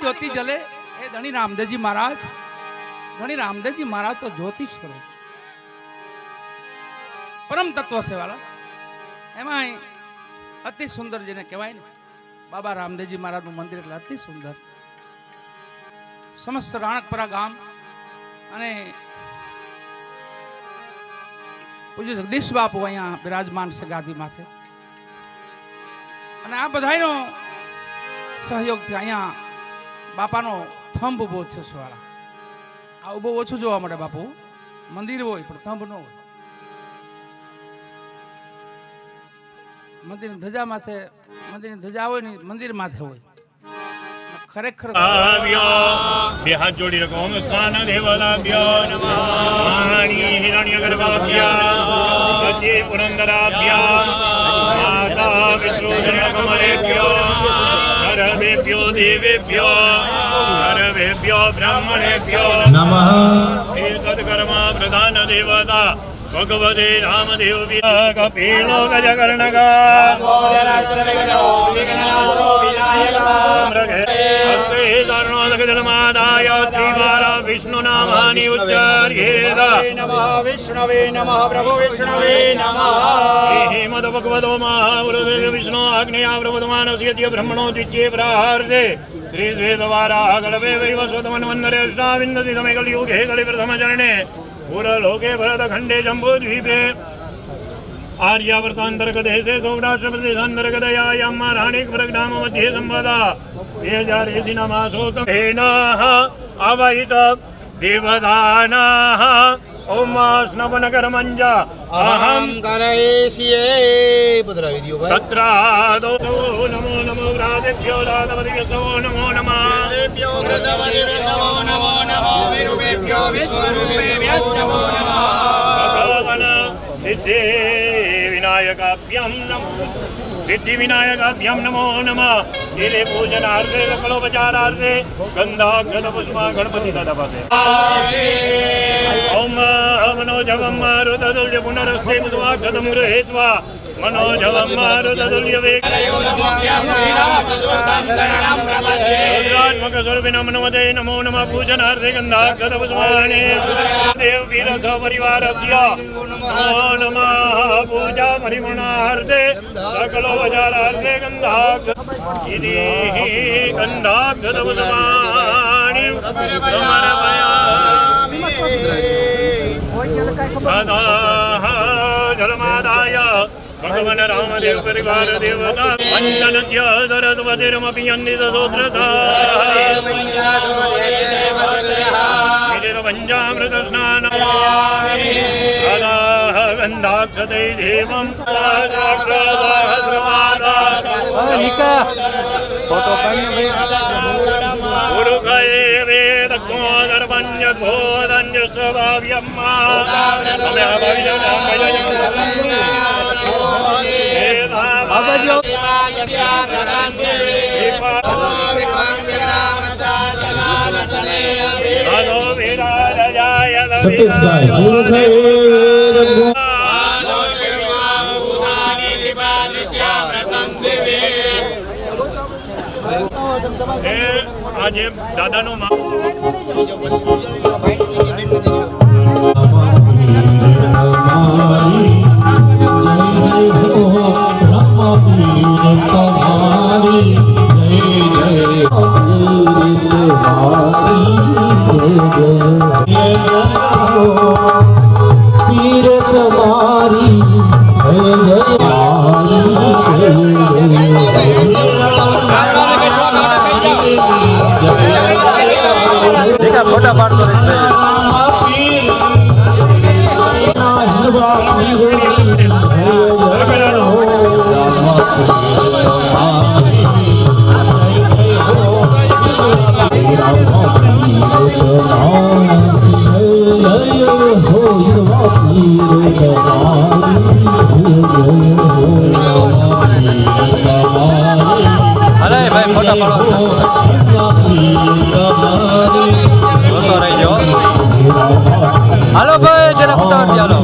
ज्योति जले ए धनी रामदेव जी महाराज, धनी रामदेव जी महाराज तो ज्योति स्वरूप परम तत्व से वाला एमा अति सुंदर जेने कहेवाय ने बाबा रामदेव जी महाराज नु मंदिर એટલે અતિ સુંદર સમસ્ત રાણકપરા ગામ અને પૂજ્ય જગદીશ બાપુ અહીંયા બિરાજમાન છે ગાદી માથે અને આ બધાયનો સહયોગથી અહીંયા બાપાનો થંભ ઉભો થયો છે વાળા આ ઉભો ઓછો જોવા મળે બાપુ મંદિર હોય પણ થંભ ન હોય મંદિરની ધજા માથે મંદિરની ધજા હોય ને મંદિર માથે હોય ખરેખર બે હાથ જોડી રખો ઓમ સ્નાન દેવતાભ્યો નમઃ વાણી હિરણ્ય ગર્ભાભ્યો સચે પુરંદરાભ્યો માતા વિષ્ણુધર્મ કમલેભ્યો ગર્ભેભ્યો દેવેભ્યો ગર્ભેભ્યો બ્રાહ્મણેભ્યો નમઃ એતદ કર્મ પ્રધાન દેવતા ભગવતે રામદેવ કપિલો ગજકર્ણક જલમાદાય ત્રિવારા વિષ્ણુ નામાની ઉચ્ચાર્યેદ નમઃ વિષ્ણવે નમઃ પ્રભુ વિષ્ણવે નમઃ હેમદ ભગવતો મહાવૃદેવ વિષ્ણુ આજ્ઞયા પ્રબોધમાનસ્ય બ્રહ્મણો દિત્યે પ્રાહાર્ધે શ્રી શ્વેતવારા ગળવે વૈવસ્વતમન્વંદરે અષ્ટાવિંદતિ તમે કલિયુગે કલિ પ્રથમ ચરણે પૂરલોકે ભરતખંડે જંબૂદ્વીપે आर्यावर्तांतर्गत से सौराष्ट्र प्रदेश अंतर्गत याम राणिक प्रग्राम मध्ये संपदा 2080 नमासोतमेनः अवहित देवदानः ओम स्नपन कर्मंजा अहम करयिष्ये पुत्र विधियो भाई तत्रादो नमो नमो व्रातेभ्यो राधवदिभ्यो नमो नमः देभ्यो ग्रसवदिभ्यो नमो नमो विरूपेभ्यो विश्वरूपेभ्यो नमो नमः भगवान सिद्धे विनायकाभ्यं नमो सिद्धि विनायकाभ्यं नमो नमः एले पूजनार्थे सकलोपचारार्थे गंधाक्षत पुष्पा गणपति दादा पासे ओम मनोजवं मारुततुल्य पुनरस्ते पुष्पाक्षतं गृहीत्वा मनोजवं मारुततुल्य वेदात्मक स्वरूपिणं नमते नमो नमः पूजनार्थे गन्धाक्षत पुष्पाणि देव वीर सपरिवारस्य नमो नमः पूजा परिपूर्णार्थे सकलोपचारार्थे गन्धाक्षत पुष्पाणि समर्पयामि जलमादाय भगवान रामदेव परिवार देवता पंचनद्य सरस्वतीरमपि अन्नितसोत्रता पंचामृत स्नान गन्धाक्षते देवं गुरुकये वेदकोदर्पञ्चोदञ्जस्वभाव्यम्मा આજે દાદાનો फोटा पाड़तो अरे भाई फोटा पाड़ो हेलो भाई जरा फोटा डालो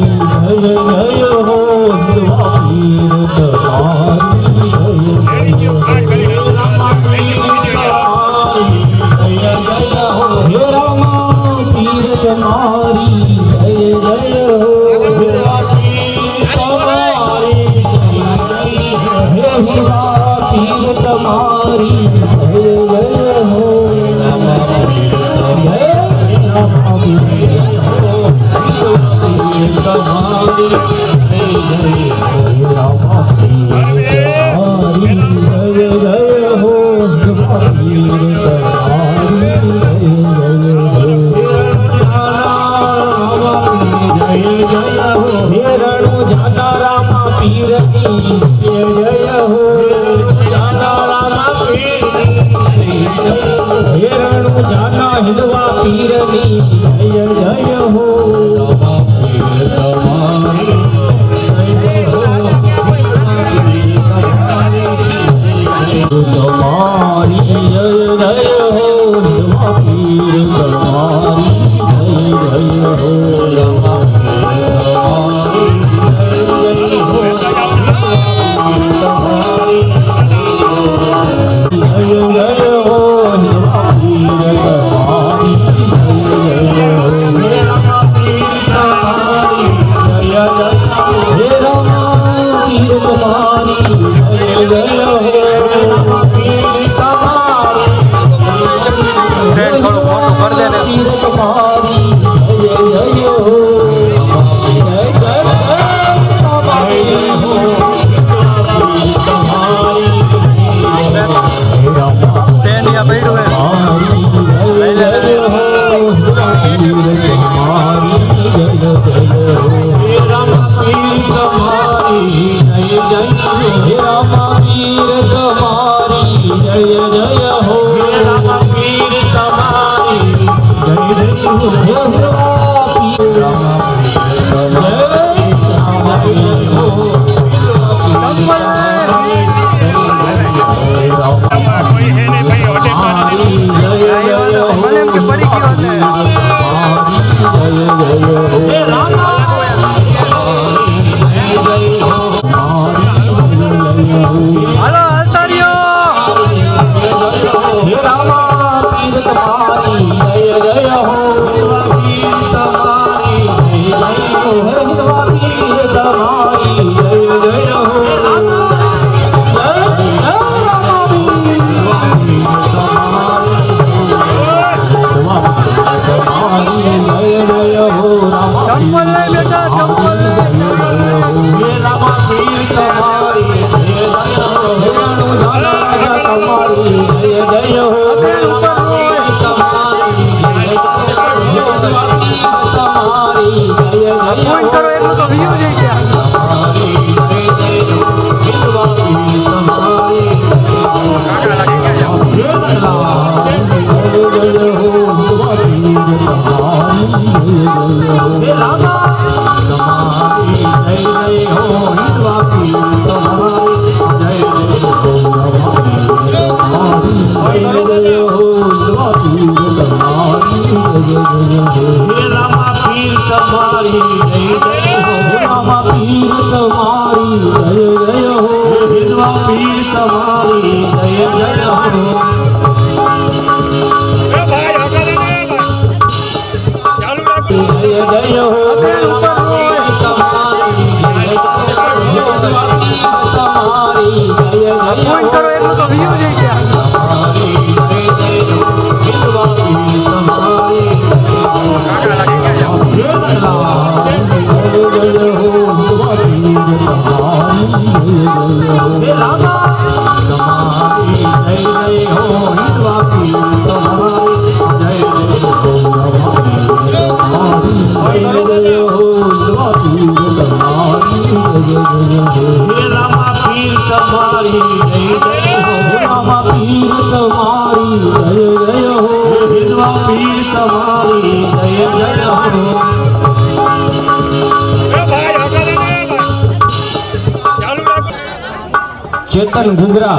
चेतन घुगरा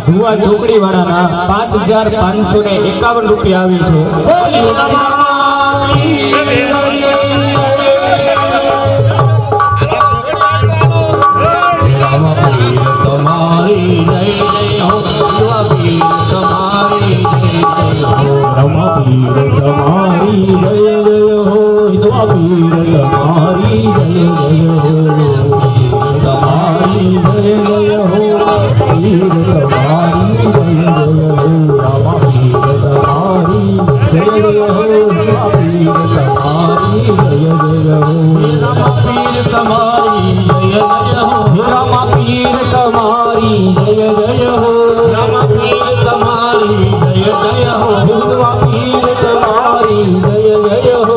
धुआ चोकड़ी वाला 5551 रुपया आवी छे। पीर રામા પીર તમારી જય જય હો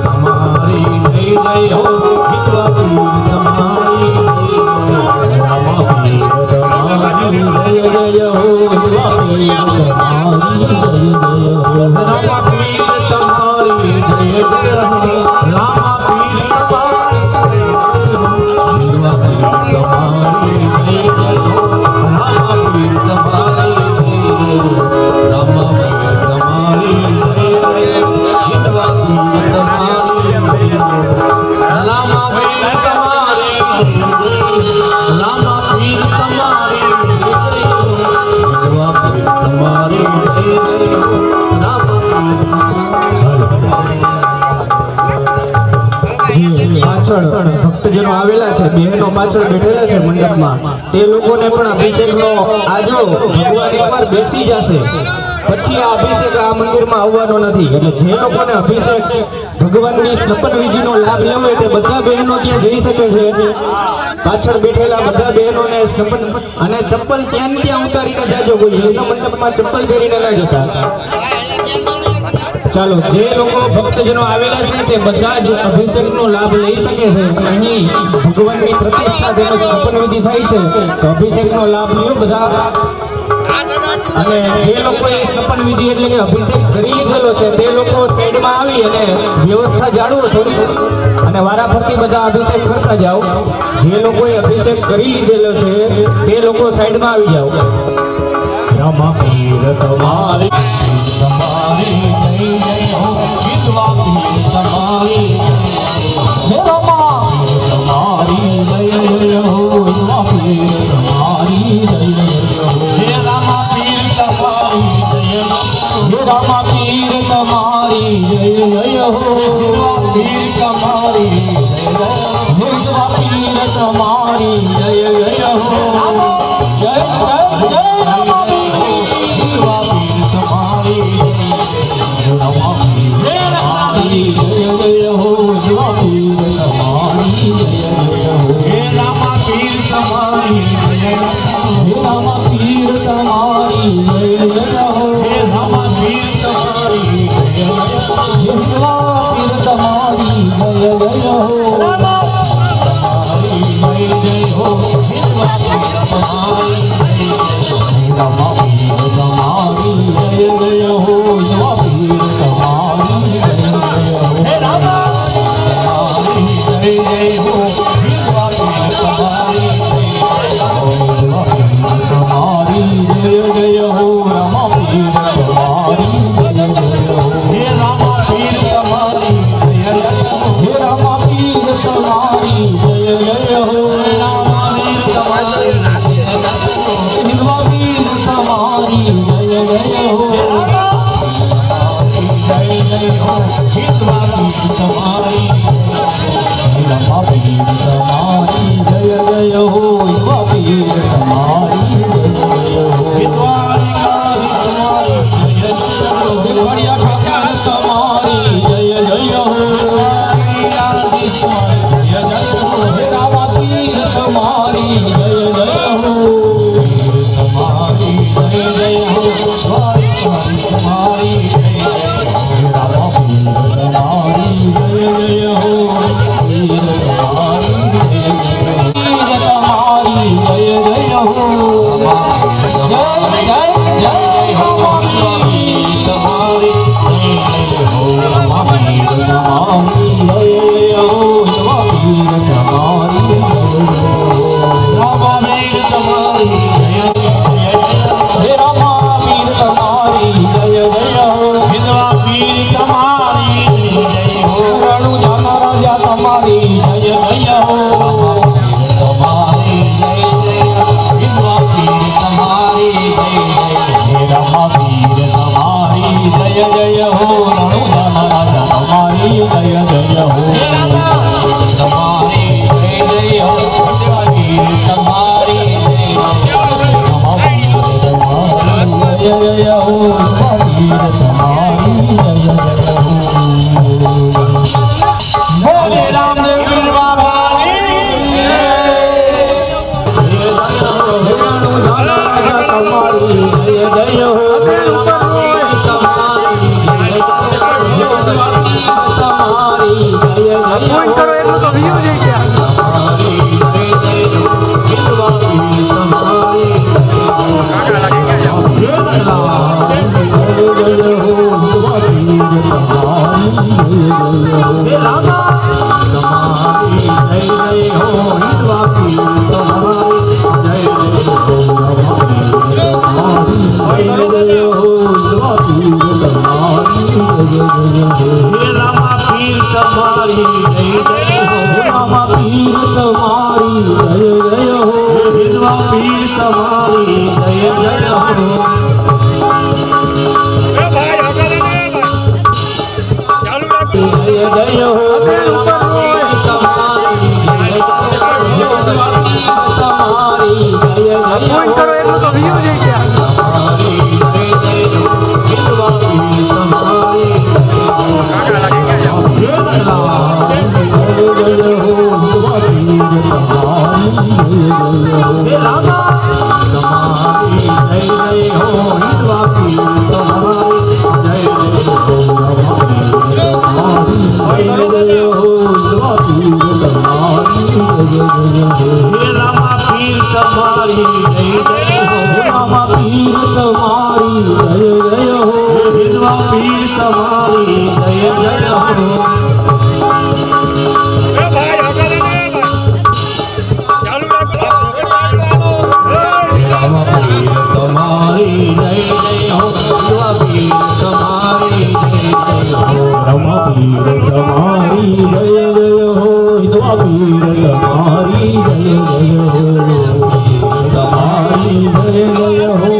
તમારી જય જય હો વિધવા પીર તમારી રામા પીર તમારી જય જય હો વિધવા પીર તમારી જય જય હો રામા પીર તમારી જય જય હો રામા પીર તમારી વિધવા પીર તમારી જય જય હો રામા પીર તમારી રામા પીર તમારી જય જય વિધવા પીર તમારી રામા પીર તમારી રામા પીર તમારી વિધવા પીર તમારી જય જય પાછળ ભક્તજનો આવેલા છે, બહેનો પાછળ બેઠેલા છે મંડપમાં, તે લોકોને પણ અભિષેકનો આજો ભગવાન એકવાર બેસી જશે પછી આ અભિષેક આ મંદિરમાં આવવાનો નથી. એટલે જે લોકોને અભિષેક ભગવાનની સ્નપન વિધિનો લાભ લેવો હોય તે બધા બહેનો ત્યાં જઈ શકે છે. પાછળ બેઠેલા બધા બહેનોને સ્નપન અને ચપ્પલ ત્યાં ત્યાં ઉતારીને જાજો, કોઈ લગ્ન મંડપમાં ચપ્પલ પહેરીને ના જતા. ચાલો, જે લોકો ભક્તજનો આવેલા છે તે બધા જ અભિષેકનો લાભ લઈ શકે છે. અહીં ભગવાનની પ્રતિષ્ઠા તેમજ સ્નપન વિધિ થાય છે, તો અભિષેકનો લાભ લ્યો બધા. અને જે લોકોએ સ્નપન વિધિ એટલે કે અભિષેક કરી લીધેલો છે તે લોકો સાઈડમાં આવી અને વ્યવસ્થા જાળવો થોડી, અને વારાફરતી બધા અભિષેક કરતા જાઓ. જે લોકોએ અભિષેક કરી લીધેલો છે તે લોકો સાઈડમાં આવી જાઓ. રામા પીર તમારી તમારી જય જય હો વિધવા પીર તમારી જય રામા પીર તમારી જય જય હો વિધવા પીર તમારી જય જય હો જય રામા પીર તમારી જય જય રામા પીર તમારી જય જય હો વિધવા પીર તમારી જય જય વિધવા પીર તમારી જય જય હો જય જય જય રામા પીર વિધવા પીર તમારી રામા પીર તમારી જય જય હો વિધવા પીર તમારી જય જય હો હે રામા પીર તમારી જય હે રામા પીર તમારી જય જય હો હે રામા પીર તમારી જય જય વિધવા પીર તમારી જય જય હો રામા તમારી જય જય હો વિધવા પીર તમારી રામા પીર તમારી જય જય હો વિધવા પીર તમારી જય જય હો હે રામા તમારી જય જય હો વિધવા પીર તમારી વિધવા પીર તમારી જય જય હો રામા પીર તમારી જય જય હો હે રામા પીર તમારી જય જય હે રામા પીર તમારી જય જય હો રામા પીર તમારી વિધવા પીર તમારી જય જય હો જય જય હો વિધવા પીર તમારી રામા પીર તમારી જય જય હો વિધવા પીર તમારી જય જય હો વિધવા તમારી જય જય હો વિધવાડિયા ઠાકર તમારી જય જય હો જય જય હો હે રામા પીર તમારી જય જય હો તમારી જય જય હો તમારી જય જય રામા પીર તમારી જય જય હો પીર તમારી જય જય તમારી જય જય હો જય જય જય હો પીર વિધવા પીર તમારી જય જય હો એ ભાઈ આગળ ચાલુ રાખો રામ પીર તમારી જય જય હો વિધવા પીર તમારી જય જય હો રામ પીર તમારી જય જય હો વિધવા પીર તમારી જય જય હો તમારી જય જય હો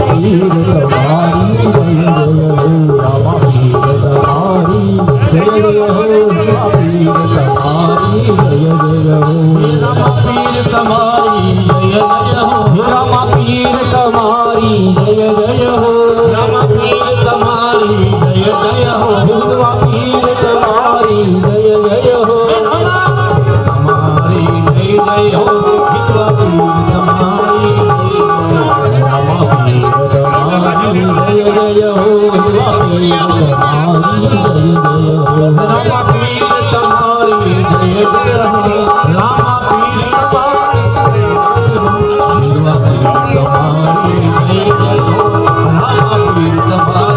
પીર તમારી જય જય હો રામ પીર તમારી જય જય હો વિધવા પીર તમારી જય જય હો રામ પીર તમારી જય જય હો રામ પીર તમારી જય જય હો રામ પીર તમારી જય જય હો વિધવા પીર તમારી જય જય હો તમારી જય જય હો વિધવા પીર તમારી રામ પીર તમારી જય જય હો વિધવા પીર તમારી જય જય હો રામ પીર તમારી જય જય હો રામ પીર તમારી જય જય હો રામ પીર તમારી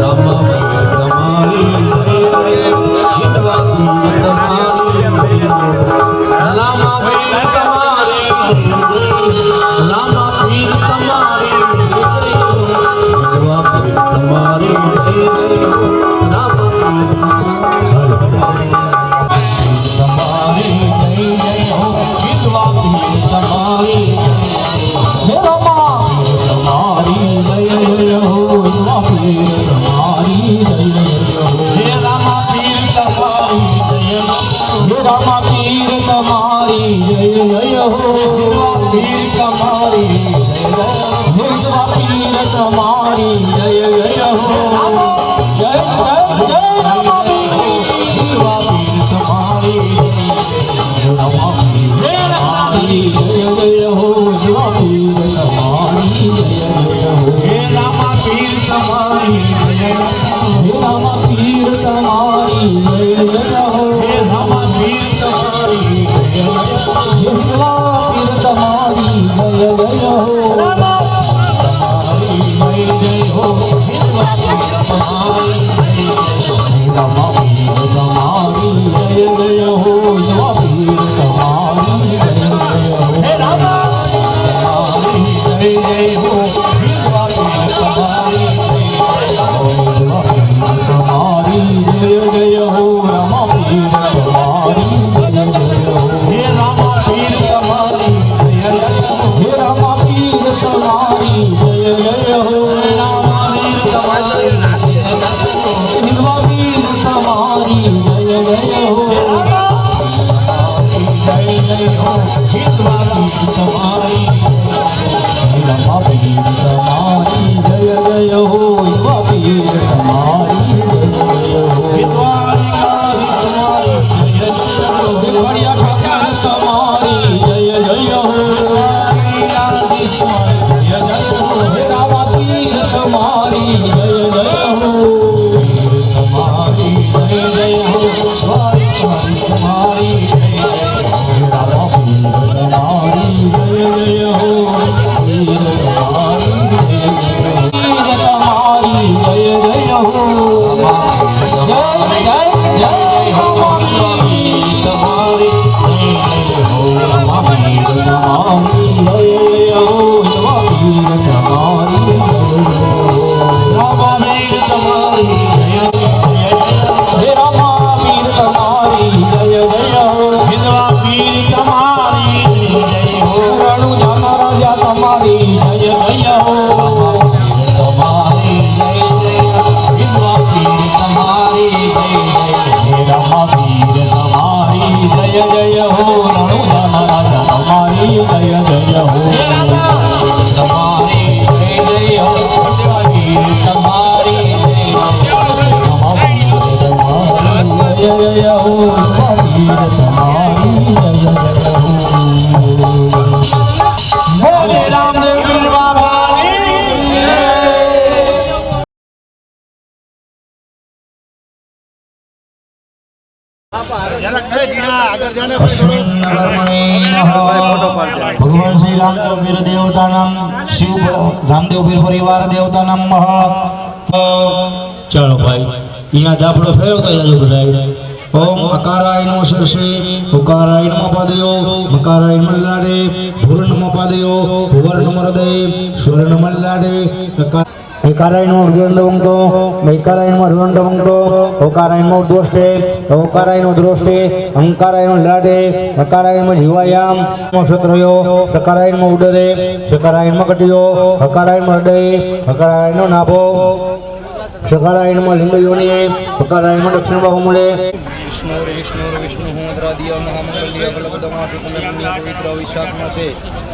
રામ પીર તમારી જય જય વિધવા પીર તમારી રામ પીર તમારી રામ પીર તમારી વિધવા પીર તમારી જય જય હો રામ તમારી જય જય હો વિધવા પીર તમારી હે રામા તમારી જય જય હો વિધવા પીર તમારી જય જય હો હે રામા પીર તમારી જય હે રામા પીર તમારી જય જય હો વિધવા પીર તમારી જય જય વિધવા પીર તમારી જય જય હો જય જય જય રામા પીર વિધવા પીર તમારી રામા પીર તમારી જય જય હો વિધવા પીર તમારી જય જય હો હે રામા પીર તમારી જય હે રામા પીર તમારી જય જય હો હે રામા પીર તમારી જય જય વિધવા પીર તમારી જય જય હો તમારી જય જય હો વિધવા પીર भगवान श्री रामदेव वीर देवता नाम शिव रामदेव वीर परिवार देवता नाम तो चलो भाई यहाँ दापड़ो फेरवता जाजो बधाई। ओम अकाराय नमो शीर्षे उकाराय नमो पादयो मकाराय नमो लाडे भूर नमो पादयो भुवर नमो हृदय स्वर नमो लाडे एकाराय नमो ऋदंडवंतो मैकाराय नमो ऋदंडवंतो ओकाराय नमो दोष्टे ओकाराय नमो द्रोष्टे अंकाराय नमो लाडे सकाराय नमो जीवायाम नमो क्षत्रयो सकाराय नमो उदरे सकाराय नमो कटियो हकाराय नमो हृदय हकाराय नमो नाभो सकाराय नमो लिंगयोनिये सकाराय नमो दक्षिण बाहुमूले विष्णु मुद्रादिय महामंगल्य बलपदमासु पुण्य पवित्र वैशाख मासे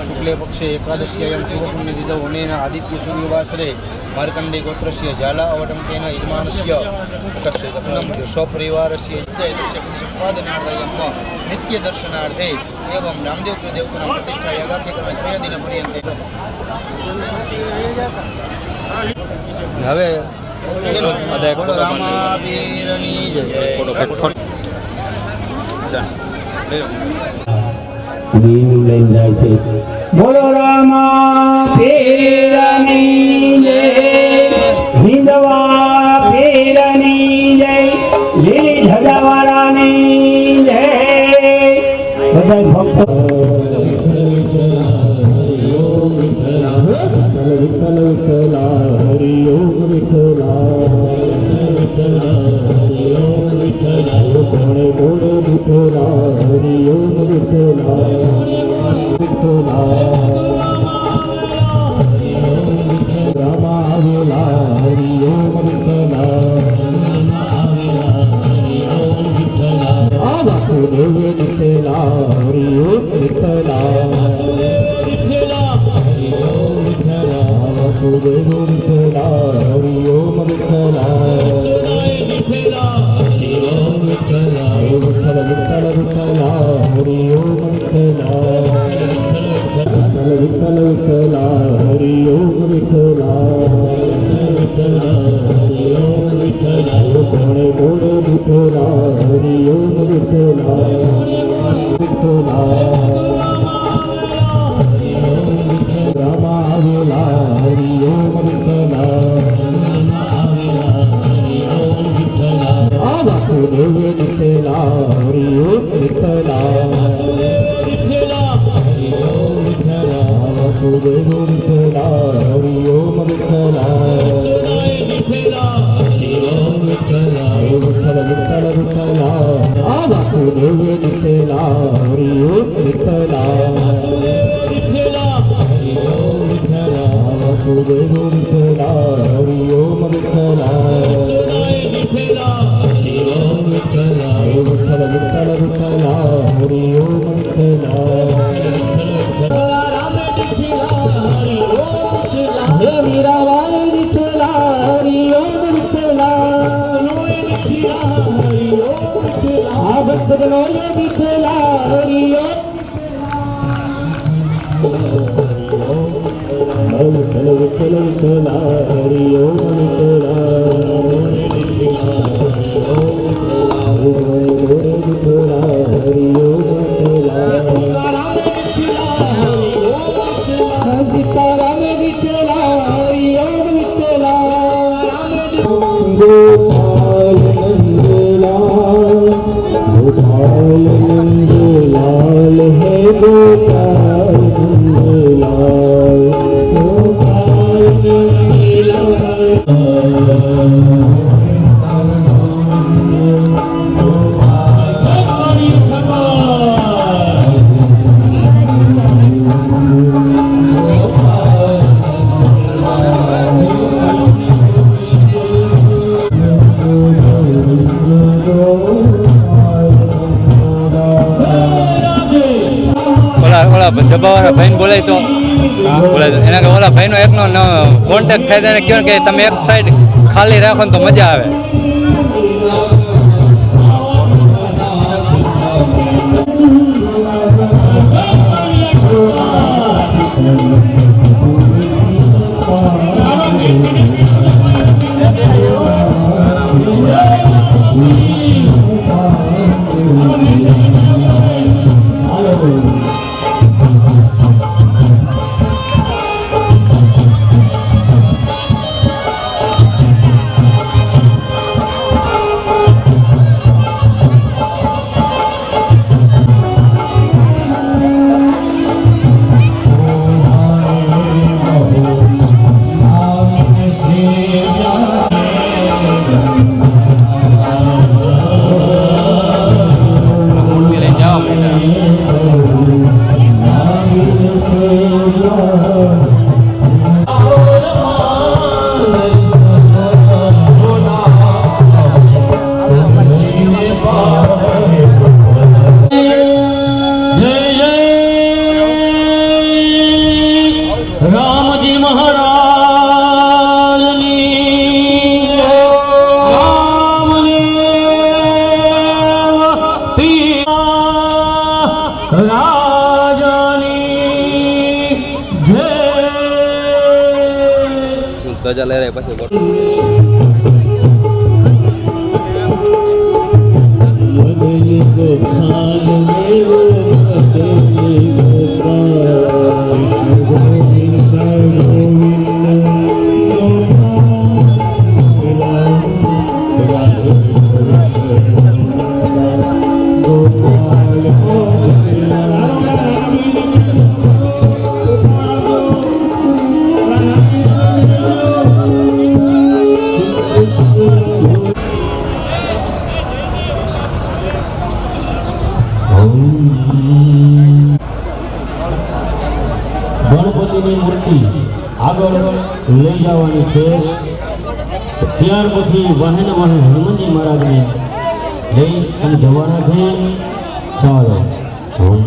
शुक्ले पक्षे एकादश्यायां शुभपुण्य दिदौ अनेन आदित्य सूर्यवासरे मार्कण्डे गोत्रस्य जाला अवटंकेन यजमानस्य तस्य दत्तं स्वपरिवारस्य उत्पादनार्थं नित्य दर्शनार्थे एवं रामदेव देवतानां प्रतिष्ठा यथाक्रमे त्रयदिनपर्यन्ते હવે રામાવીરની જય बोलो रामा पीरनी जय हिंदवा पीरनी जय लीली ध्वजावारानी जय બધા ભક્તો विठ्ठल विठ्ठला हरि ओम विठ्ठला कोणे कोणे विठ्ठला हरि ओम विठ्ठला विठ्ठला रामा आवेला हरि ओम विठ्ठला वासुदेव विठ्ठला हरि ओम विठ्ठला वासुदेव विठ्ठला हरि ओम विठ्ठला विठ्ठल विठ्ठल विठ्ठला हरि ओम विठ्ठला विठ्ठल विठ्ठला हरि ओम विठ्ठला कोणे कोणे विठ्ठला हरि ओम विठ्ठला विठ्ठला रामा आवेला हरि ओम विठ्ठला वासुदेव विठ्ठला हरि ओम विठ्ठला वासुदेव विठ्ठला हरि ओम विठ्ठला विठ्ठल विठ्ठल विठ्ठला वासुदेव विठ्ठला हरि ओम विठ्ठला वासुदेव विठ्ठला हरि ओम विठ्ठला विठ्ठल विठ्ठल विठ्ठला हरि ओम विठ्ठला हे मीराबाई विठ्ठला हरि ओम विठ्ठला भक्तजनो विठ्ठला हरि ओम विठ्ठल विठ्ठल विठ्ठला हरि ओम विठ्ठला विठ्ठला हरि ओम विठ्ठला सीताराम विठ्ठला हरि ओम विठ्ठला गोपाल नंदलाल गोपाल नंदलाल है गोपाल नंदलाल गोपाल દબાવવાના ભાઈને બોલાય તો બોલાય એના કે ઓલા ભાઈનો એકનો કોન્ટેક્ટ થાય તેને કહો કે તમે એક સાઈડ ખાલી રાખો ને તો મજા આવે. પછી ગણપતિની મૂર્તિ આગળ લઈ જવાની છે. ત્યાર પછી વાહન હનુમાનજી મહારાજને લઈ અને જવાના છે. ચાલો ઓમ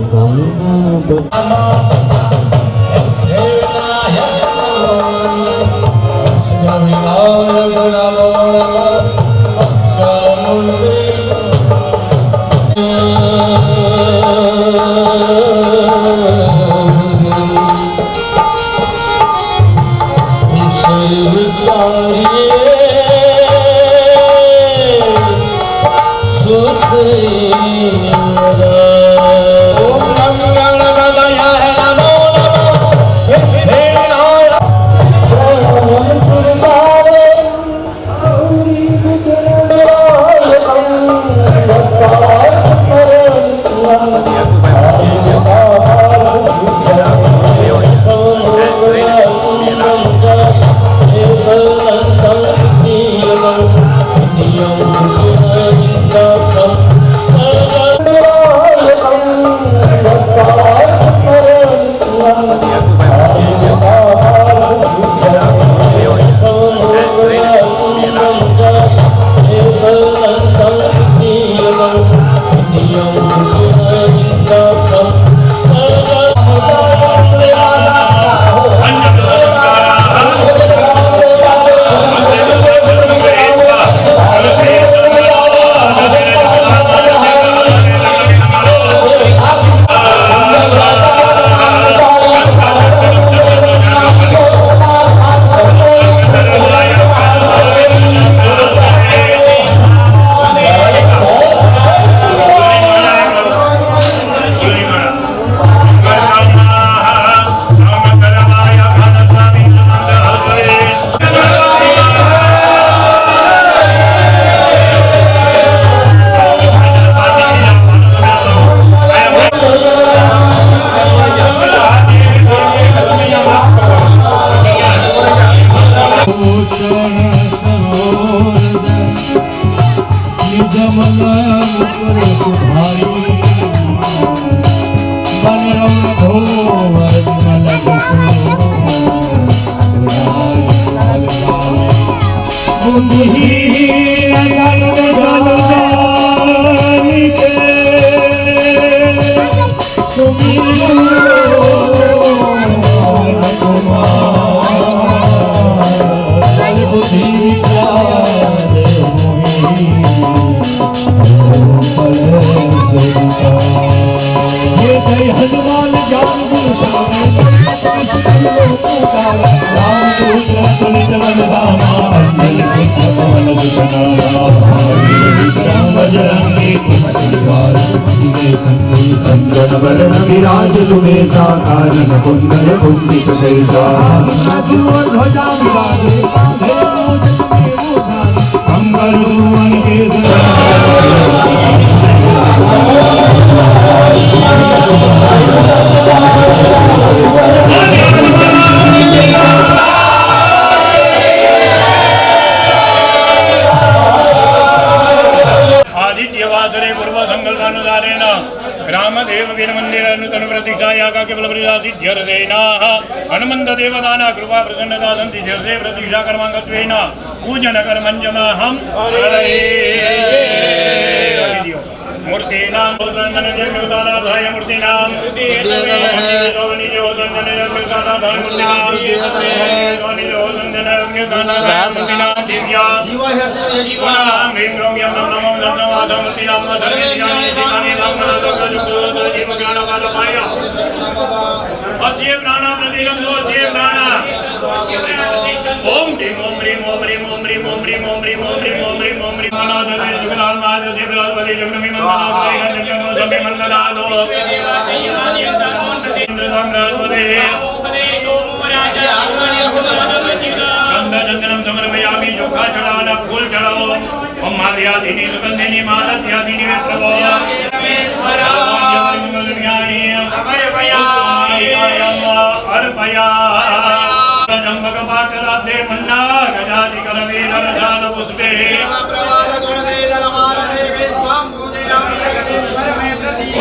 विराज सुमेशा कारण कुंडल कुंडित देशा ध्वजा विराजे मंगल सुमन के आदित्यवासरे पूर्व संकल्पानुसारेण रामदेव वीर मंदिर नूतन प्रतिष्ठाया का केवल सिद्ध्यर्थेन हनुमंत देवदान कृपा प्रसन्नता सन्ति जसे प्रतिष्ठा कर्मांगत्वेन पूजन कर्मञ्जमहं मूर्तीनां मूर्तीनां मूर्तीनां दिव्या ओम ह्रीं ग्रों यं नमो नमो नमो आदमति नमो सर्वे दिनानि दिनानि नमो नमो सजुतो जीव ज्ञान कालपाय अक्षय प्राण प्रतिगम दो अक्षय प्राण ओम ह्रीं ओम ह्रीं ओम ह्रीं ओम ह्रीं ओम ह्रीं ओम ह्रीं ओम ह्रीं ओम ह्रीं ओम ह्रीं मानव देव जुगलाल महादेव से बृहस्पति जगन्मी मंदना जगन्मी सभी मंदना दो इंद्र सम्राजपते गंधा चंदनम समर्पयामि चोखा चढ़ाना फूल चढ़ाओ ओम मादयादिनी सुगंधिनी मादयादिनी में प्रभो अर्पया जंबक पाटलादे मन्ना गजाति करवीर रसाल पुष्पे प्रवाल गुणदे दलमाल देवे स्वाम पूजयामि जगदीश्वर में प्रतीक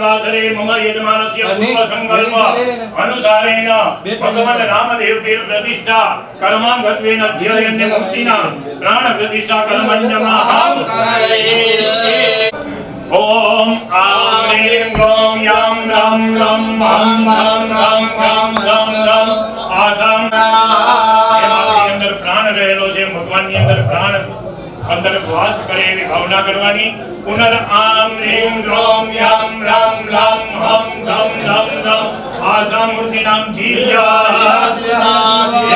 वासरे मम यजमानस्य पूर्व संकल्प अनुसारेण भगवान रामदेव की प्रतिष्ठा कर्मांगत्वेन अध्ययने मुक्तिना प्राण प्रतिष्ठा कर्मण्यमाहं ओम आं ह्रीं ग्रौं यां रां लं हं हं हं हं हं हं आसम अंदर प्राण रहेलो છે ભગવાન ની અંદર प्राण अंदर वास करे एवी भावना करवानी पुनर् आं ह्रीं ग्रौं यां रां लं हं हं हं हं आसा मूर्ति नाम जीव्या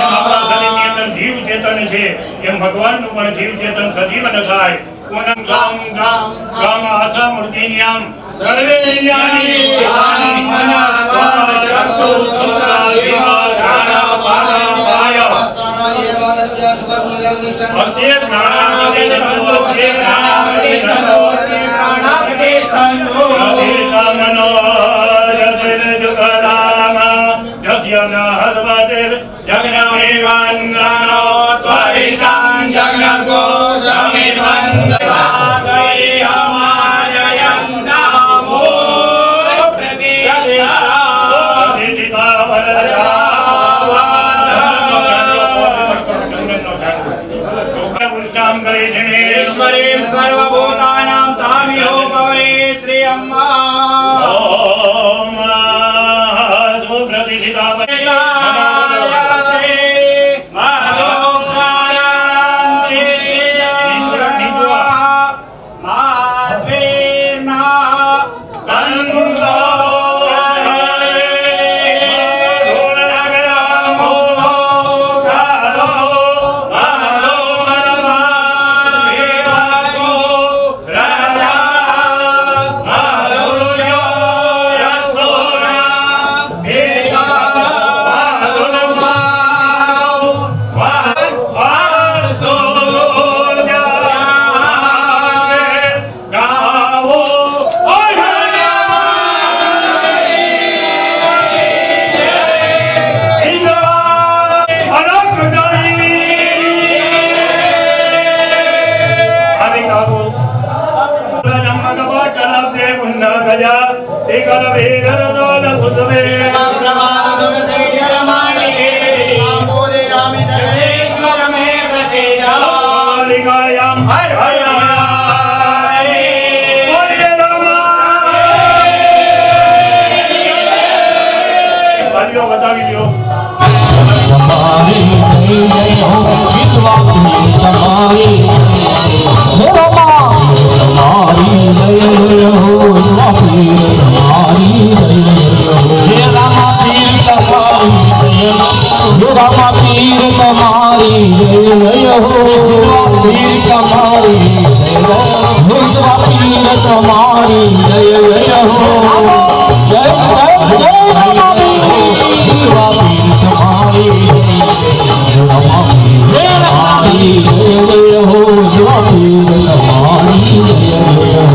આપણા શરીરની અંદર જીવ ચેતન છે એમ ભગવાનનું પણ જીવ ચેતન સજીવન થાય પુનઃ ગામ ગામ ગામ આસા મૂર્તિની આમ સર્વે જ્ઞાની જ્ઞાની મના ચક્ષુ સુંદરા જીવા રાણા પાના પાય અસ્ય જ્ઞાનામૃતે અસ્ય જ્ઞાનામૃતે અસ્ય જ્ઞાનામૃતે અધિષ્ઠામનો જગર જુગરામ જસ્ય હદવતિર જગન્નાથિવંદનો ત્વરિષાં જગન્નાથો સમિવંદના શ્રી હમાજયંતા બતાવી દો તમારી જય હો વિશ્વાસની તમારી હે રામા તમારી જય હો વિશ્વાસની તમારી જય હો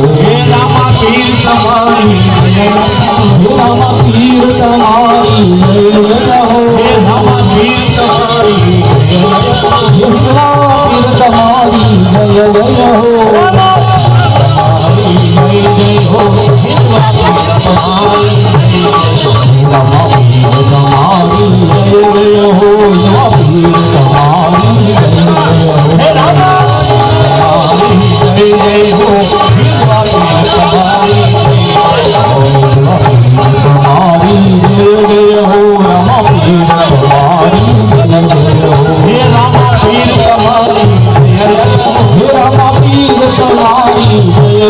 હે રામા પીર તમારી જય હે રામા પીર તમારી જય હો પીર તમારી જય હો પીર તમારી જય હો જય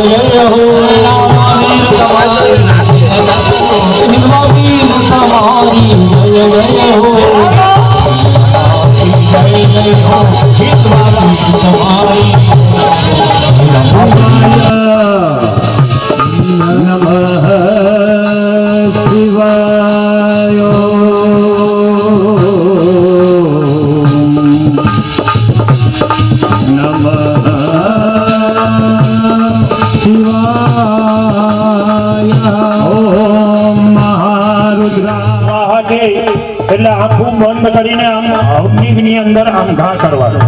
જય જય રામા એટલે આંખું બંધ કરીને આમ અગ્નિની અંદર આમ ઘા કરવાનો.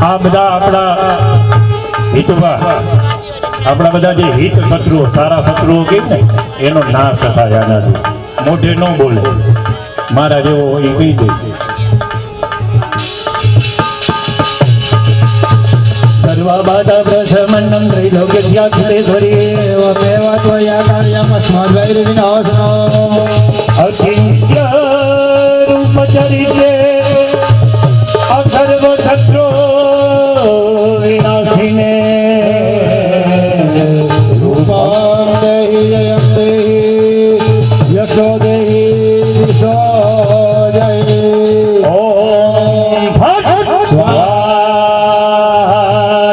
આ બધા આપણા હિતવા આપણા બધા જે હિત શત્રુઓ સારા શત્રુઓ કે ને એનો નાશ થાય આનાથી. મોઢે ન બોલે મારા જેવો હોય કહી દે. સર્વબાધા પ્રશમનમ ત્રિલોક્યધ્યાખિલેશ્વરી અચિંત્ય રૂપચરિત્રે અસર્વ શત્રો વિનાશિને રૂપમ દેહિ જયમ દેહિ યશો દેહિ દિશો જય. ઓમ ભટ સ્વાહા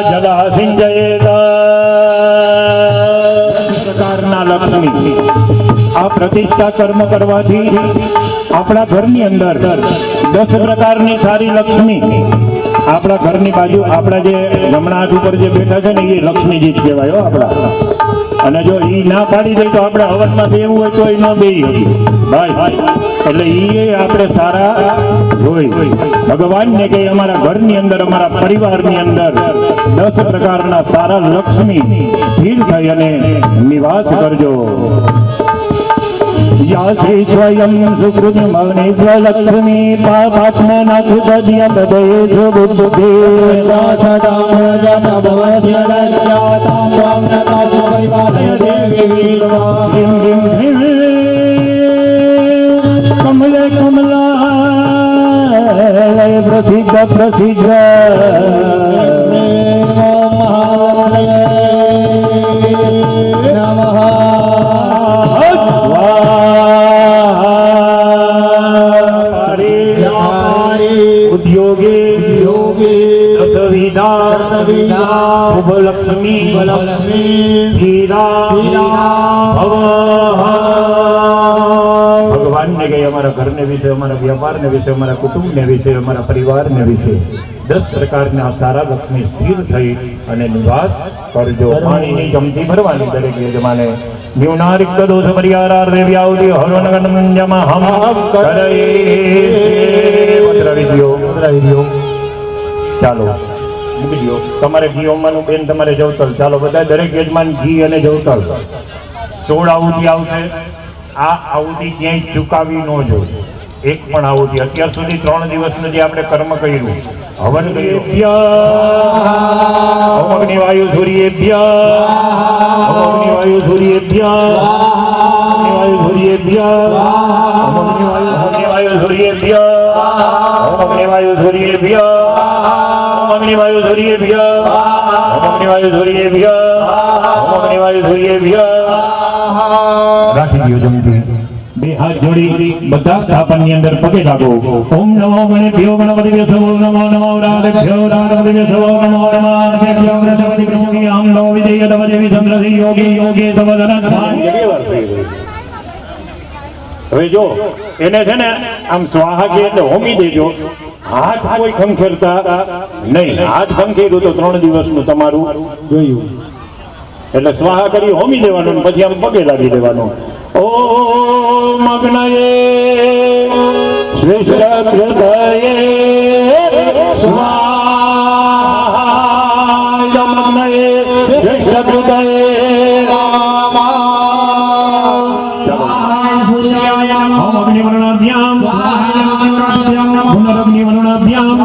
જલાસિંજયેત. પ્રકારના લક્ષ્મી આ પ્રતિષ્ઠા કર્મ કરવાથી આપણા ઘરની અંદર 10 પ્રકારની સારી લક્ષ્મી આપણા ઘરની બાજુ આપણા જે જમણા હાથ ઉપર જે બેઠા છે ને એ લક્ષ્મીજી જ કહેવાય આપણા. અને જો એ ના પાડી દે તો આપણે હવનમાં બેવું હોય તો એ ન બેહી ભાઈ. એટલે એ આપણે સારા જોઈ ભગવાનને કે અમારા ઘરની અંદર અમારા પરિવારની અંદર 10 પ્રકારના સારા લક્ષ્મી સ્થિર થઈ અને નિવાસ કરજો. या श्री स्वयं सुकृत मग्नि स्वलक्ष्मी पापात्मनाथ दद्य बदेशु बुद्धे कमले कमला प्रसिद्ध प्रसिद्ध લક્ષ્મી ભગવાનને કહે અમારા ઘરને વિશે અમારા વ્યાપારને વિશે અમારા કુટુંબને વિશે અમારા પરિવારને વિશે 10 પ્રકારના સારા લક્ષ્મી સ્થિર થઈ અને નિવાસ કરજો. પાણીની જમતી ભરવાની દરેક યજમાને ન્યુનારિક્ત દોષ પરિહારાર દેવ્યાવતી હરોનગનમંજમા હમ કરે. ચાલો મૂકી દો. તમારે ઘી હોમવાનું બેન તમારે જવતલ. ચાલો બધા દરેક યજમાન ઘી અને જવતલ. 16 આહુતિ આવશે. આ આહુતિ ક્યાંય ચૂકાવી ન જોઈએ. એક પણ આહુતિ અત્યાર સુધી 3 દિવસનું જે આપણે કર્મ કર્યું, હવન કર્યું, અગ્નિ વાયુ સૂર્યેભ્ય, અગ્નિ વાયુ સૂર્યેભ્ય, અગ્નિ વાયુ સૂર્યેભ્ય, અગ્નિ વાયુ સૂર્યેભ્ય, અગ્નિ વાયુ સૂર્યેભ્ય, અગ્નિ વાયુ સૂર્યેભ્ય, અગ્નિ વાયુ સૂર્યેભ્ય, અગ્નિ વાયુ સૂર્યેભ્ય. રાખી દો જમતી. બે હાથ જોડી બધા સ્થાપનની અંદર પગે લાગો. ઓમ નમો ગણેભ્યો ગણપતિભ્યો સવો નમો નમો રાધેભ્યો રાધપતિભ્યો સવો નમો નમઃ નમઃ ગણપતિ કૃષ્ણ આમ નો વિજય તવદેવી ચંદ્રસી યોગી યોગી તવદન. હવે જો એને છે ને આમ સ્વાહા કે એટલે હોમી દેજો. હાથ કોઈ ખંખેરતા નહીં. હાથ ખંખેર્યું તો 3 દિવસનું તમારું જોયું. એટલે સ્વાહા કરી હોમી દેવાનું, પછી આમ પગે લાગી દેવાનું. ઓમ અગ્નયે શ્રેષ્ઠ હૃદયે સ્વાહા. અગ્નયે શ્રેષ્ઠ હૃદયે અગ્નિવર્ણાભ્યામ પુનરગ્નિવર્ણાભ્યામ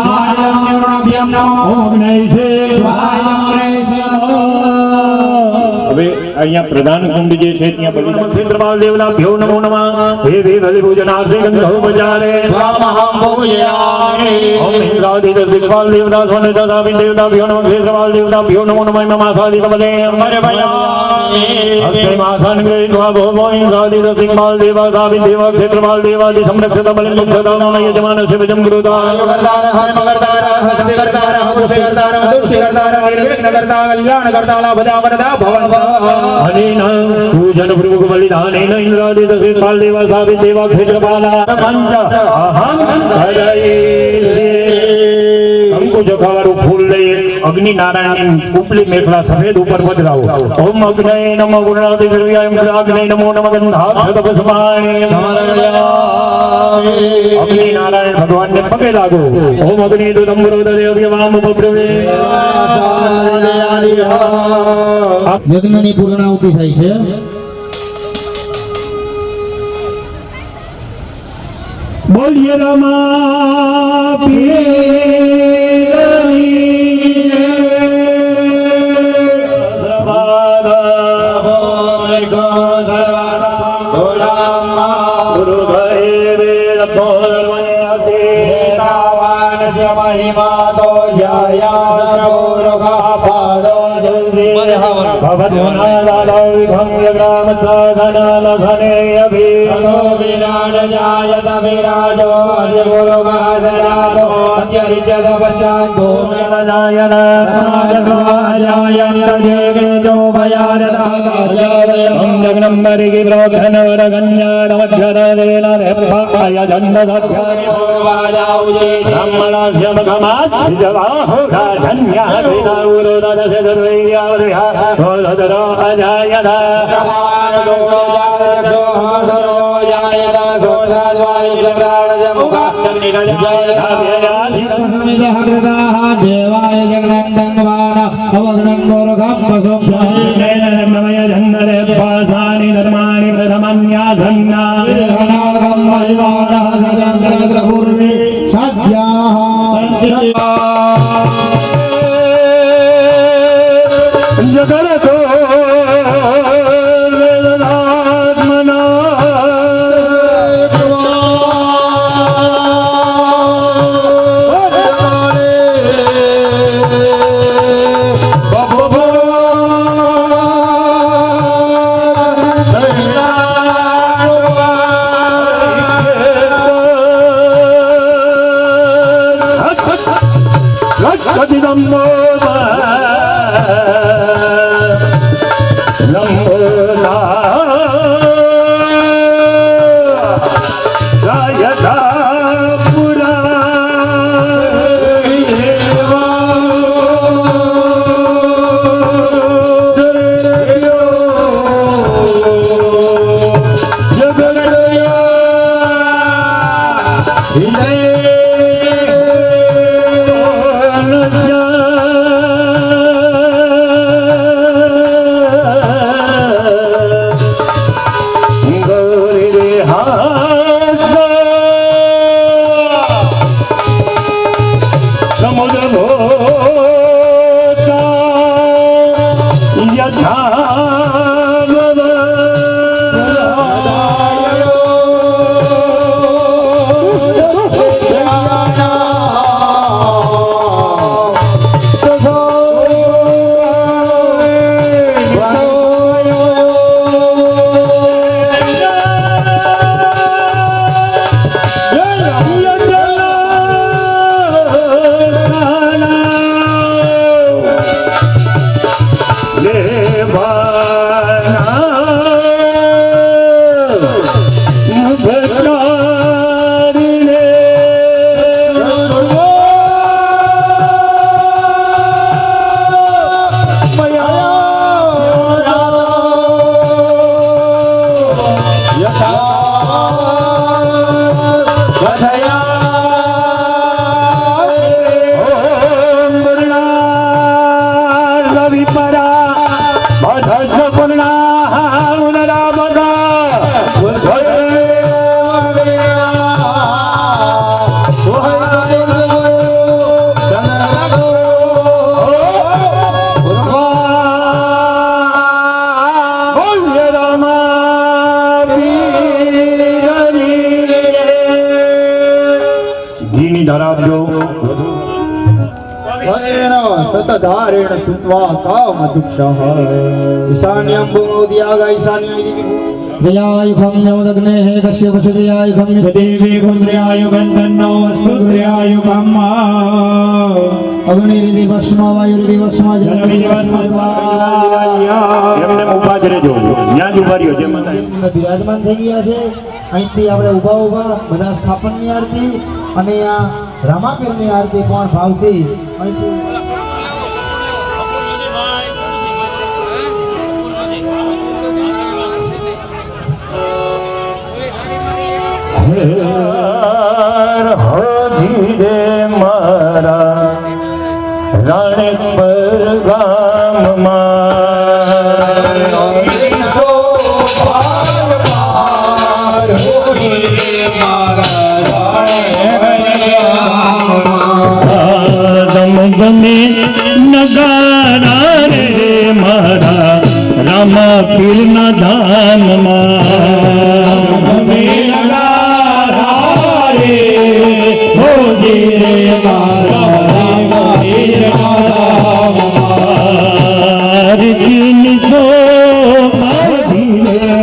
હવે અહીંયા પ્રધાન કુંડ જે છે ત્યાં બલિદાન ક્ષેત્રપાલ દેવલા ભ્યો નમો નમઃ હે વે બલિ પૂજનાર્થે ગંધો બજારે સ્વામહં પૂજયામિ. ઓમ ઇન્દ્રાદિ દિગ્પાલ દેવતા સોને દાદાવિ દેવતા ભ્યો નમઃ ક્ષેત્રપાલ દેવતા ભ્યો નમો નમઃ મમાસાદિ તમલે અમર ભયામિ. હસ્તે માસન ગ્રહીત્વા ભોમો ઇન્દ્રાદિ દિગ્પાલ દેવા દાવિ દેવા ક્ષેત્રપાલ દેવાદિ સંરક્ષિત બલિ મુક્તતા નમઃ યજમાનસ્ય વિજમ કૃતા મગરદાર મગરદાર હસ્તિકર્તાર હસ્તિકર્તાર દુષ્ટિકર્તાર નિર્વિઘ્નકર્તા કલ્યાણકર્તા લાભદા વરદા ભવન અનેન પૂજન પ્રભુ બલિદાનેન ઇન્દ્રાદિ દિગ્પાલ દેવા દાવિ દેવા ક્ષેત્રપાલા પંચ અહં હરયે. અંકુશ ખાવાનું ફૂલ લઈ અગ્નિ નારાયણની ઉપલી મેખલા સફેદ ઉપર પધરાવો. ઓમ અગ્નય નમઃ ગુણાદિ દ્રવ્યાય અગ્નય નમો નમઃ ગંધાક્ષત પુષ્પાણિ સમર્પયામિ. અગ્નિ નારાયણ ભગવાનને પગે લાગો. ઓમ અગ્નિ દુદંબરો દેવ્યવામ ઉપબ્રવે. યજ્ઞની પૂર્ણાહુતિ થાય છે. બોલીએ રમા પીરની सतधारेण सुत्वा कामदुक्षः ईशान्यं भूमोदयाग ईशान्यमिति त्र्यायुगं यमदग्नेः कश्यपस्य त्र्यायुगं देवी गुन्द्रयायुगं तन्नो अस्तु त्र्यायुगम् अग्निरिति भस्म वायुरिति भस्म જનમિતિ ભસ્મ એમને ઊભા જ રહેજો ત્યાં જ ઊભા રહ્યો જેમ બિરાજમાન થઈ ગયા છે અહીંથી આપણે ઊભા ઊભા બધા સ્થાપનની આરતી અને આ રામાપીરની આરતી કોણ ભાવથી અહીંથી ધીરે મારા રાણેશ્વર ગમે નગારા રે મારા રામા પીરના ધામમાં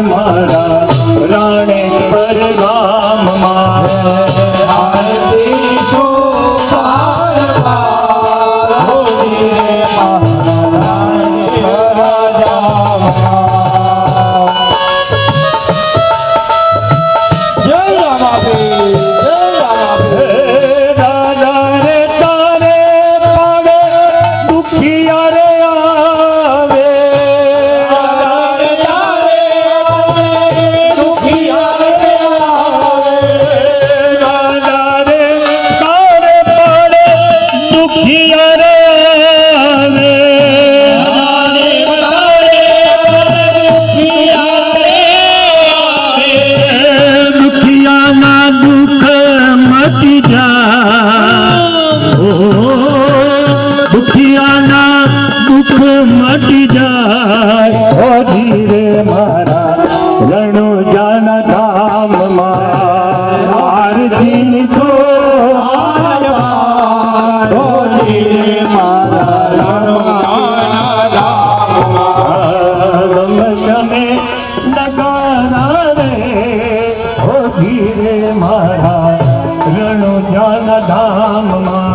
મારા રાણેશ્વર ગામમાં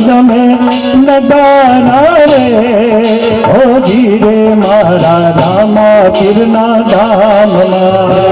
ગમે નગારા રે ઓ ધીરે મારા રામા પીરના ધામમાં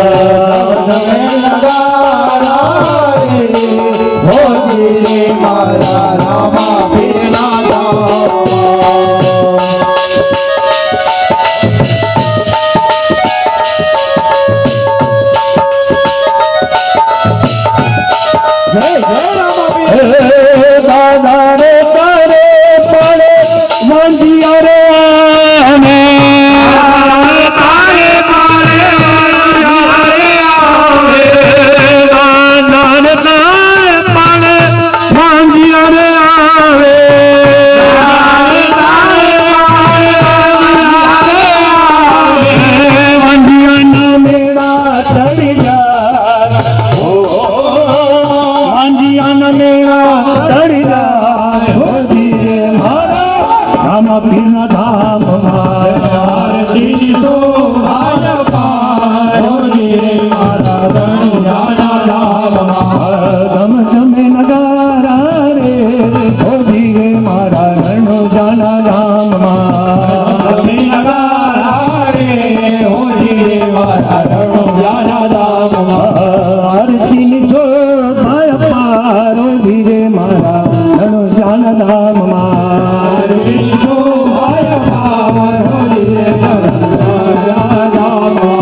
જાય ઓ માંજીયાના મેળા ચડી જાય હો ધીરે મારા રામા પીરના ધામમાં આરતી તો આય પાર હો ધીરે મારા રણુજાના ધામમાં ધમ ધમે નગારા રે હો ધીરે મારા રણુજાના ધામમાં ધમે નગારા રે હો ધીરે મારા રણુજાના ધામમાં આરતી તો આય પાર હો ધીરે મારા રણુજાના ધામમાં આરતી તો આય પાર હો ધીરે મારા રણુજાના ધામમાં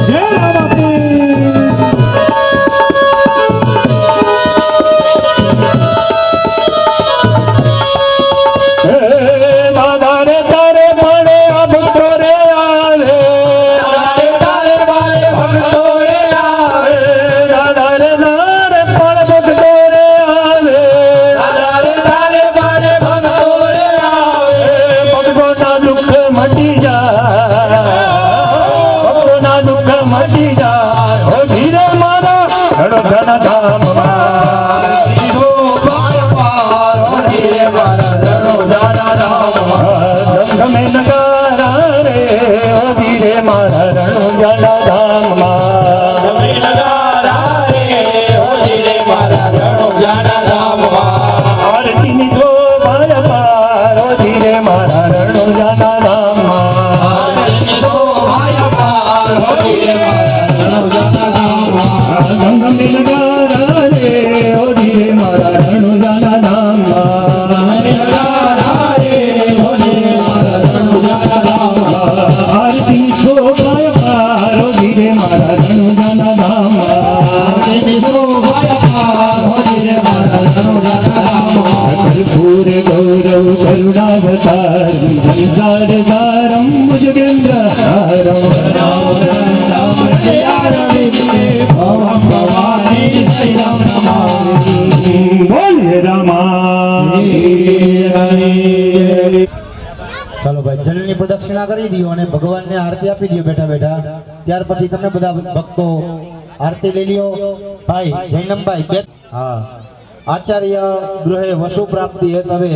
જય રામાપીર દાદા રે તારે મળે આ ભક્તો રે આવે તારે મળે ભક્તો રે આવે દાદા રે તારે પણ ભક્તો રે આવે દાદા રે તારે મળે ભક્તો રે આવે ભક્તોના દુઃખ મટી જાય ભક્તોના દુઃખ મટી જાય હો ધીરે મારા રણોજાના ધામમાં ધીરો પાર પાર હો ધીરે મારા રણોજાના ધામમાં ધમધમે નગારા રે હો ધીરે મારા રણોજાના ધામમાં ધમે નગારા રે હો ધીરે મારા રણોજાના ધામમાં આરતીની શોભાય પાર હો ધીરે મારા રણોજાના ધામમાં આરતીની શોભાય પાર હો ધીરે મારા રણોજાના ધામમાં ધમધમે નગારા રે હો ધીરે મારા રણોજાના ધામમાં નગારા રે હો ધીરે મારા રણોજાના ધામમાં આરતીની શોભાય પાર હો ધીરે મારા રણોજાના ધામમાં આરતીની શોભાય પાર હો ધીરે મારા રણોજાના ધામમાં કર્પૂર ગૌરવ કરુણાવતાર સંસાર સારમ ભુજગેન્દ્રહારમ રામ રામ જયારવિંદે ભવમ ભવાની શ્રીરામ નમામિ બોલે રામા ચાલો ભાઈ જલની પ્રદક્ષિણા કરી દો અને ભગવાનને આરતી આપી દો બેઠા બેઠા. ત્યાર પછી તમે બધા ભક્તો આરતી લઈ લ્યો. ભાઈ જૈનમભાઈ હા આચાર્ય ગૃહે વસુ પ્રાપ્તિ હેત હવે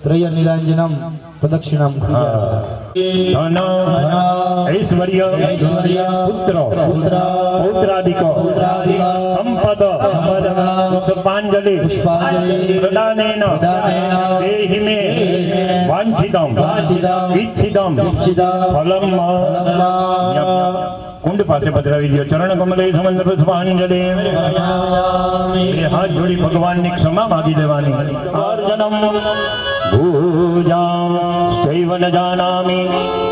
ત્રય નિરંજનમ પ્રદક્ષિણામ ધન ઐશ્વર્ય પુત્ર પૌત્રાદિક સંપદ પુષ્પાંજલિ પ્રદાનેન દેહિ મે વાંછિતમ ઈચ્છિતમ ફલમ કુંડ પાસે પધરાવી દો. ચરણ કમલે સમંદર પુષ્પાંજલિ હાથ જોડી ભગવાનની ક્ષમા માગી દેવાની. અર્જનમ ભૂજામ શૈવ ન જાનામિ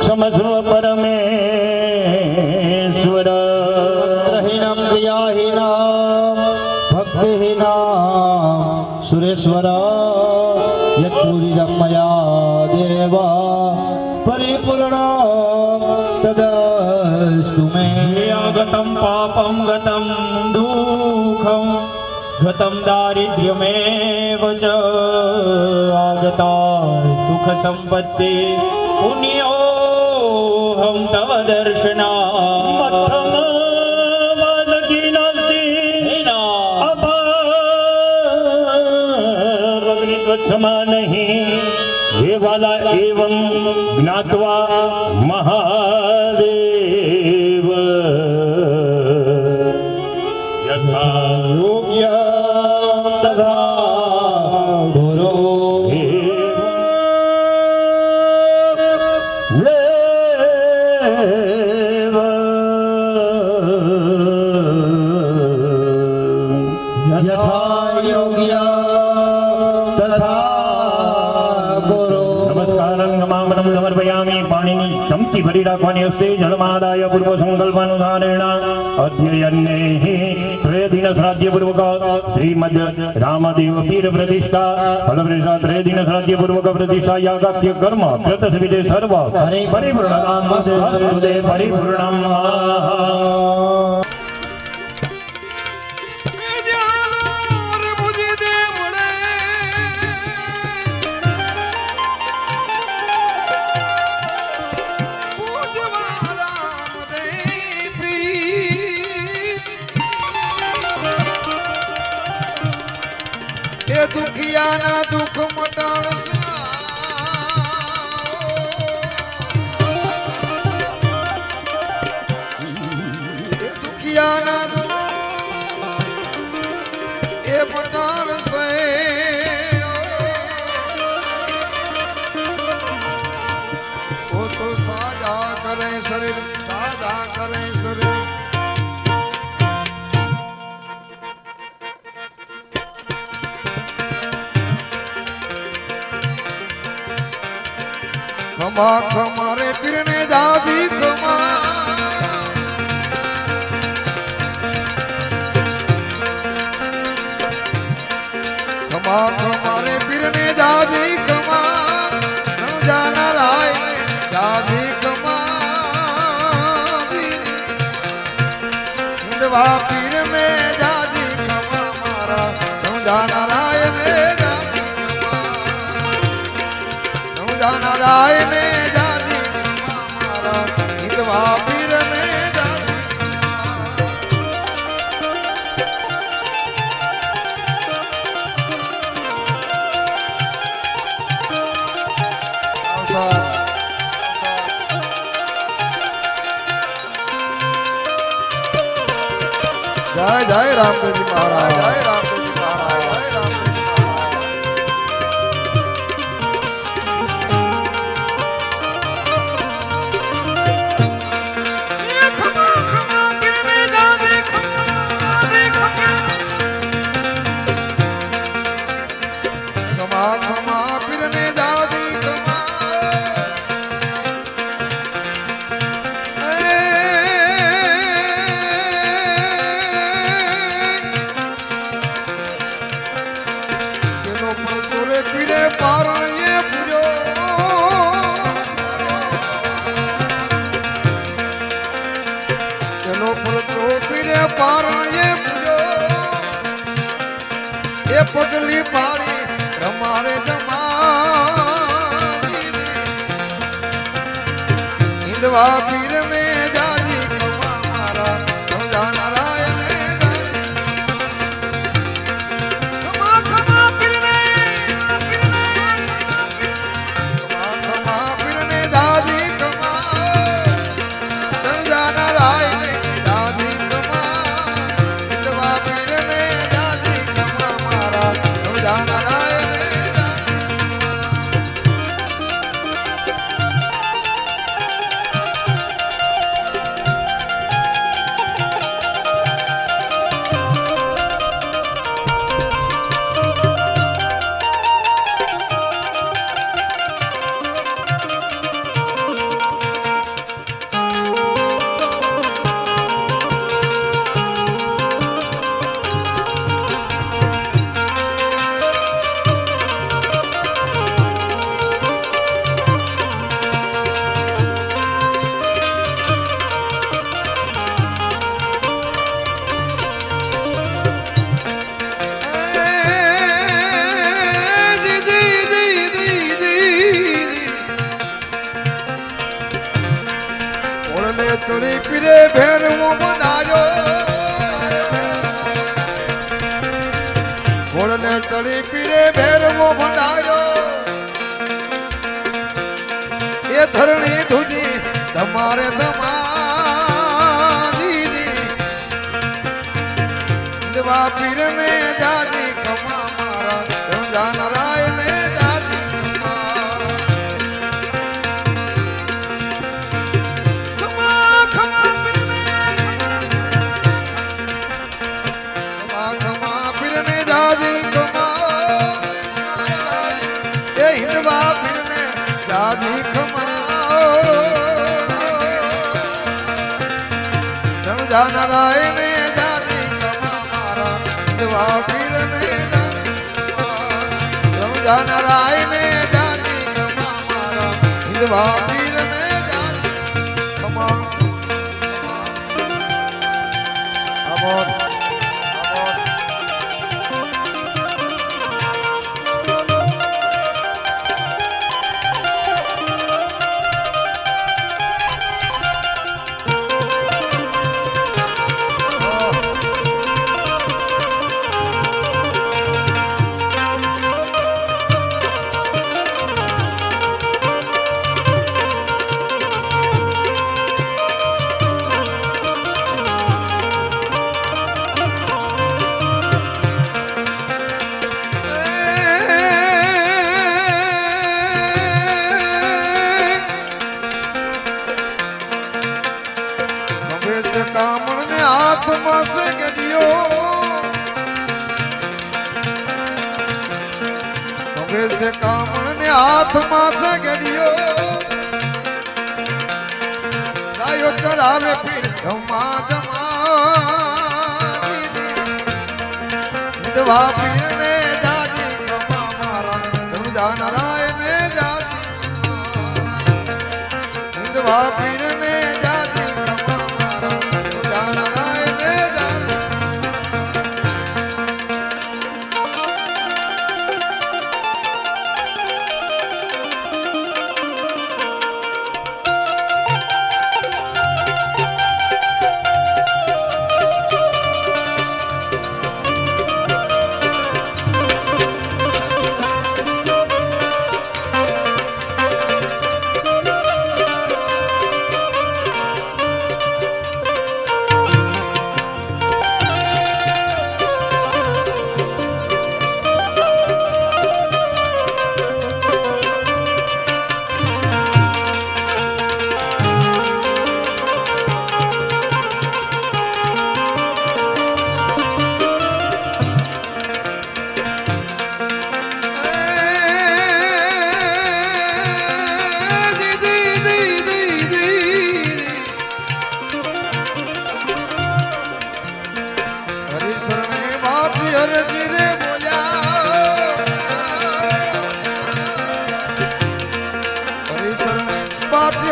ક્ષમસ્વ પરમેશ્વર હીનમ ક્રિયાહીનમ ભક્તિહીનમ સુરેશ્વર યત્પૂરિતમ મયા દેવ પરિપૂર્ણ તદસ્તુ મે. ગતમ પાપમ ગતમ દુઃખમ ગતમ દારિદ્ર્યમેવ ચ આગતા સુખ સંપત્તિ પુણ્યોહમ તવ દર્શના क्षमा नहीं हे वाला एवं ज्ञात्वा महादेव यथा योग्य तथा गुरु यथा योग्य समर्पयामि. पाणिनि चमची भरी राखवानी हस्ते जलमादाय पूर्व संकल्पानुसारेण अध्ययने त्रयदिन श्राद्ध पूर्वक श्रीमद रामदेव पीर प्रतिष्ठा फलप्रतिष्ठा त्रयदिन श्राद्ध पूर्वक प्रतिष्ठा यागाख्य कर्म कृत सुविधे सर्व परिपूर्णतां परिपूर्णम्. શરીર સાધા કરે શરીર ખમા ખમા રે પીરને જાજી ખમા ખમા ખમા રે પીરને જાજી ખમા જાના રાય જાજી ખમા હિંદવા પીરને જાજી ખમા મારા જાના રાય ને જાજી ખમા જાના રાય ને જાજી ખમા મારા હિંદવા પીરને જાજી જય જય રામદેવજી મહારાજ જય રામદેવજી મહારાજ જય રામદેવજી ખમા ખમા પીરને જાજી પીરે પારણ એ પૂર્યો પરસો પીરે પારણ એ પૂર્યો એ પગલી પાડી રમારે જમા હિંદવા પીર ને જાજી ખમા મારા સમજા નારાયણ ચરી પીરે ભેરવો ભંડાર્યો ઘોડને ચડી પીરે ભેરવો ભંડાર્યો એ ધરણી ધુજી તમારે તમારી દેવા પીરને જાજી ખમા મારા સમજા નારાયણ જાજી જાજી ખમા સમજા નારાયણ જાજી ખમા મારા હિંદવા પીરને સમજા નારાયણ જાજી ખમા મારા હિંદવા પીરને જાજી ખમા અમોર પાસે ગયો હવે સે કામણ ને હાથમાં સે ગયો ગાયો ચરાવે પીર જમા જમા હિંદવા પીર ને જાજી જમા મારા ધનુજા નારાયણ ને જાજી હિંદવા પીર ને જાજી જમા મારા ધનુજા નારાયણ ને જાજી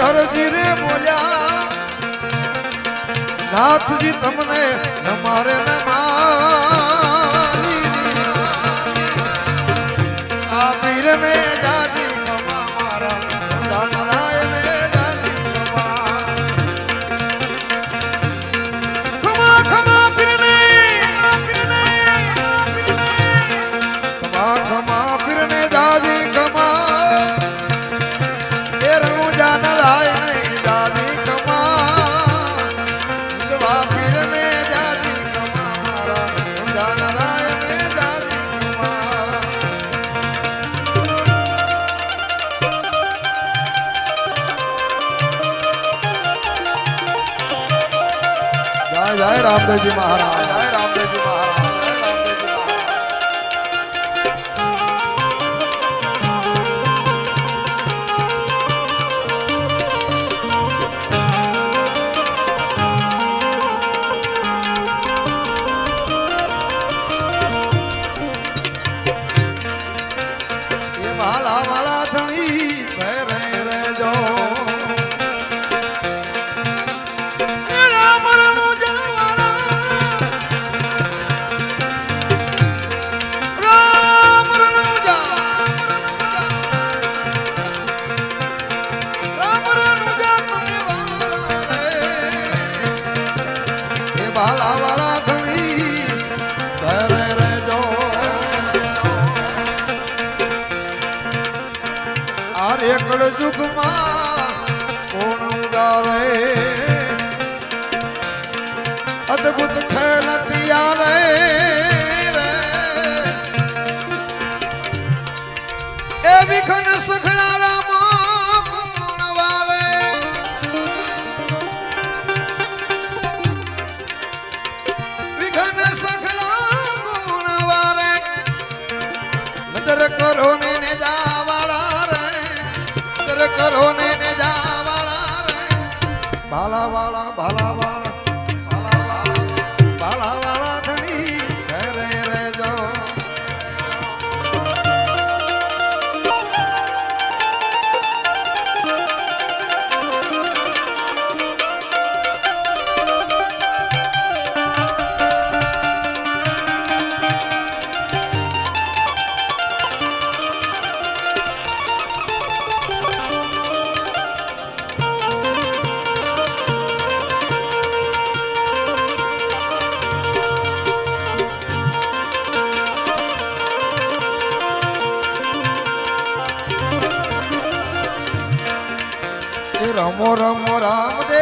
હરજી રે બોલ્યા નાથજી તમને નમારે નમારી આ પીર ને જાજી કમા મારા નારાયણ ને જાજી કમા કમા પીર ને કમા કમા પીર ને જાજી કમા નારાયણ જાજી કમા હિંદવા પીર ને જાજી કમા મારા ધનુજા નારાયણ જાજી કમા જય જય રામદેવજી મહારાજ જય રામદેવજી મહારાજ એકડ યુગમાં કોણ ઉડારે અદભુત ખેલ તિયારે એ વિઘન સખલા રામ કોણ વારે વિઘન સખલા કોણ વારે નજર કરો ને જાવાળા કરો ને જાવાળા રે ભાલા વાળા ભાલા વાળા ભાલા વાળા ધણી ઘરે રેજો રમો રમો રામદેવ